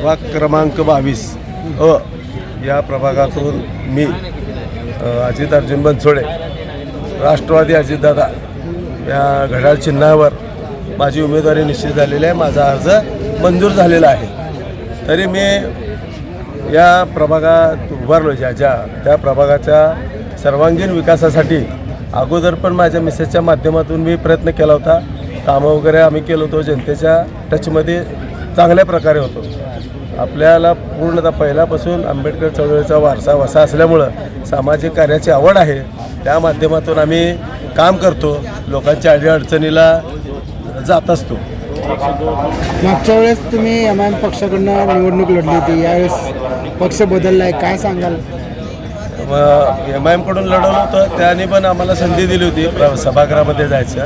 प्रभाग क्रमांक 22 अ या प्रभागातून मी अजित अर्जुन बनसोडे राष्ट्रवादी अजितदादा या घड्याळ चिन्हावर माझी उमेदवारी निश्चित झालेली आहे। माझा अर्ज मंजूर झालेला आहे। तरी मी या प्रभागात उभारलो ज्या त्या प्रभागाच्या सर्वांगीण विकासासाठी अगोदर पण माझ्या मिसेसच्या माध्यमातून मी प्रयत्न केला होता। कामं वगैरे आम्ही केलो होतो, जनतेच्या टचमध्ये चांगल्या प्रकारे होतो। आपल्याला पूर्णतः पहिल्यापासून आंबेडकर चळवळीचा वारसा वसा असल्यामुळं सामाजिक कार्याची आवड आहे। त्या माध्यमातून आम्ही काम करतो, लोकांच्या अडीअडचणीला जात असतो। मागच्या वेळेस तुम्ही एमआयएम पक्षाकडून निवडणूक लढली होती, यावेळेस पक्ष बदलला आहे, काय सांगाल? एमआयएमकडून लढवलं होतं, त्याने पण आम्हाला संधी दिली होती सभागृहामध्ये जायचं।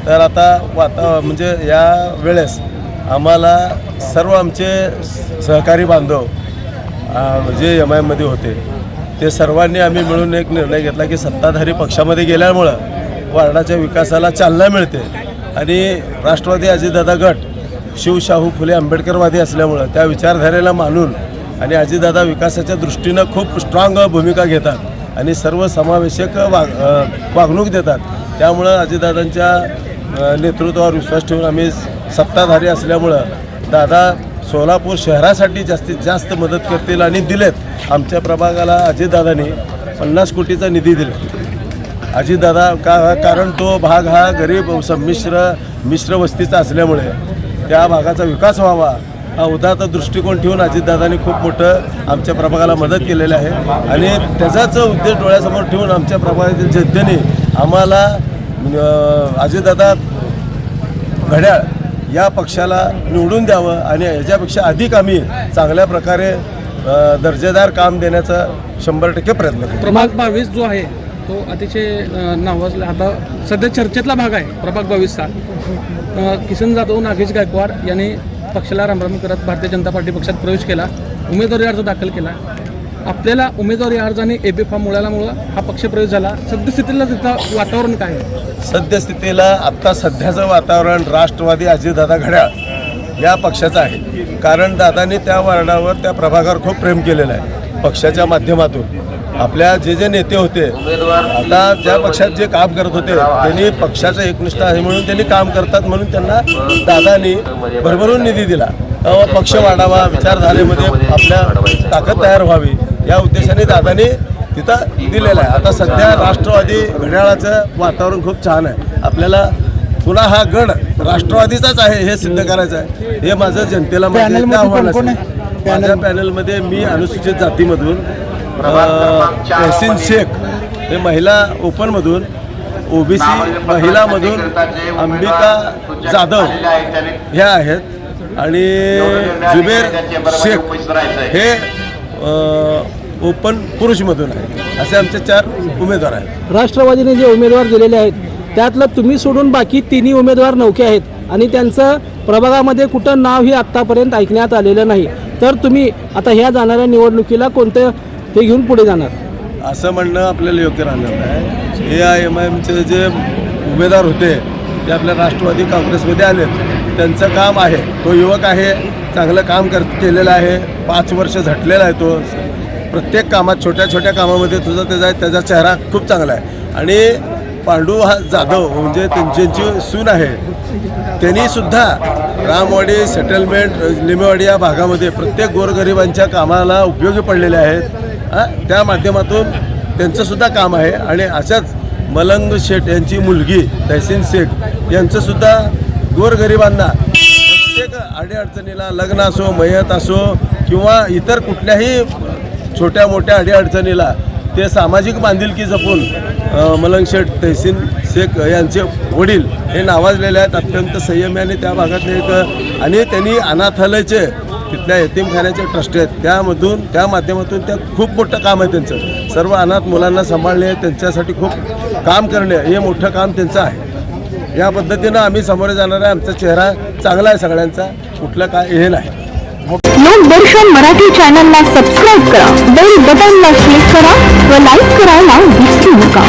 तर आता म्हणजे या वेळेस आम्हाला सर्व आमचे सहकारी बांधव जे एमआयएममध्ये होते ते सर्वांनी आम्ही मिळून एक निर्णय घेतला की सत्ताधारी पक्षामध्ये गेल्यामुळं वार्डाच्या विकासाला चालना मिळते आणि राष्ट्रवादी अजितदादा गट शिवशाहू फुले आंबेडकरवादी असल्यामुळं त्या विचारधारेला मानून आणि अजितदादा विकासाच्या दृष्टीनं खूप स्ट्रॉंग भूमिका घेतात आणि सर्व समावेशक वागणूक देतात। त्यामुळं अजितदादांच्या नेतृत्वावर विश्वास ठेवून आम्ही सत्ताधारी असल्यामुळं दादा सोलापूर शहरासाठी जास्तीत जास्त मदत करतील आणि दिलेत। आमच्या प्रभागाला अजितदादांनी 50 कोटीचा निधी दिला। अजितदादा कारण तो भाग हा गरीब मिश्र वस्तीचा असल्यामुळे त्या भागाचा विकास व्हावा हा उदात्त दृष्टिकोन ठेवून अजितदादांनी खूप मोठं आमच्या प्रभागाला मदत केलेली आहे आणि त्याचाच उद्देश डोळ्यासमोर ठेवून आमच्या प्रभागातील जनतेने आम्हाला अजितदादा घड्याळ या पक्षाला निवडून द्यावं आणि याच्यापेक्षा अधिक आम्ही चांगल्या प्रकारे दर्जेदार काम देण्याचा 100% प्रयत्न करतो। प्रभाग 22 जो आहे तो अतिशय नावाजला आता सध्या चर्चेतला भाग आहे। प्रभाग 22चा किसन जाधव नागेश गायकवाड यांनी पक्षाला रामराम करत भारतीय जनता पार्टी पक्षात प्रवेश केला, उमेदवारी अर्ज दाखल केला। आपल्याला उमेदवारी अर्ज आणि एबी फॉर्म मिळाल्यामुळं हा पक्ष प्रवेश झाला। सद्यस्थितीला तिथं वातावरण काय आहे? सद्यस्थितीला आत्ता सध्याचं वातावरण राष्ट्रवादी अजितदादा घड्याळ या पक्षाचं आहे। कारण दादांनी त्या वार्डावर त्या प्रभागावर खूप प्रेम केलेलं आहे पक्षाच्या माध्यमातून। आपल्या जे नेते होते आता ज्या पक्षात जे काम करत होते त्यांनी पक्षाचं एकनिष्ठ आहे म्हणून त्यांनी काम करतात म्हणून त्यांना दादांनी भरभरून निधी दिला। पक्ष वाढावा, विचारधारेमध्ये आपल्या ताकद तयार व्हावी या उद्देशाने दादांनी तिथं दिलेलं आहे। आता सध्या राष्ट्रवादी घड्याळाचं वातावरण खूप छान आहे। आपल्याला पुन्हा हा गड राष्ट्रवादीचाच आहे हे सिद्ध करायचं आहे। हे माझं जनतेला आव्हान आहे। माझ्या पॅनलमध्ये मी अनुसूचित जातीमधून तहसीन शेख हे महिला ओपनमधून, ओबीसी महिलामधून अंबिका जाधव ह्या आहेत आणि जुबेर शेख हे ओपन पुरुषमधून आहे। असे आमचे 4 उमेदवार आहेत। राष्ट्रवादीने जे उमेदवार दिलेले आहेत त्यातलं तुम्ही सोडून बाकी 3 उमेदवार नौके आहेत आणि त्यांचं प्रभागामध्ये कुठं नावही आत्तापर्यंत ऐकण्यात आलेलं नाही। तर तुम्ही आता ह्या जाणाऱ्या निवडणुकीला कोणतं हे घेऊन पुढे जाणार असं म्हणणं आपल्याला योग्य राहणार नाही। AIMIMचे जे उमेदवार होते ते आपल्या राष्ट्रवादी काँग्रेसमध्ये आलेत। त्यांचं काम आहे, तो युवक आहे, चांगलं काम केलेलं आहे, 5 वर्ष झटलेला आहे तो। प्रत्येक कामात छोट्या छोट्या कामामध्ये त्याचा चेहरा खूप चांगला आहे। आणि पांडू हा जाधव म्हणजे त्यांची सून आहे, त्यांनीसुद्धा रामवाडी सेटलमेंट लिमेवाडी या भागामध्ये प्रत्येक गोरगरिबांच्या कामाला उपयोगी पडलेले आहेत। त्या माध्यमातून त्यांचंसुद्धा काम आहे। आणि अशाच मलंग शेठ यांची मुलगी तहसीन शेख यांचंसुद्धा गोरगरिबांना प्रत्येक अडीअडचणीला, लग्न असो, मयत असो किंवा इतर कुठल्याही छोट्या मोठ्या अडीअडचणीला ते सामाजिक बांधिलकी जपून मलंग शेठ तहसीन शेख यांचे वडील हे नावाजलेले आहेत। अत्यंत संयमी आणि त्या भागातले एक आणि त्यांनी अनाथालयाचे तिथल्या यतीमखान्याचे ट्रस्ट आहेत त्या माध्यमातून त्या खूप मोठं काम आहे त्यांचं। सर्व अनाथ मुलांना सांभाळणे, त्यांच्यासाठी खूप काम करणे हे मोठं काम त्यांचं आहे। या पद्धतीनं आम्ही समोर जाणार आहे। आमचा चेहरा चांगला आहे सगळ्यांचा, कुठलं काय हे नाही। लोकदर्शन मराठी चॅनलला सबस्क्राईब करा, बेल बटनला क्लिक करा व लाईक करायला विसरू नका।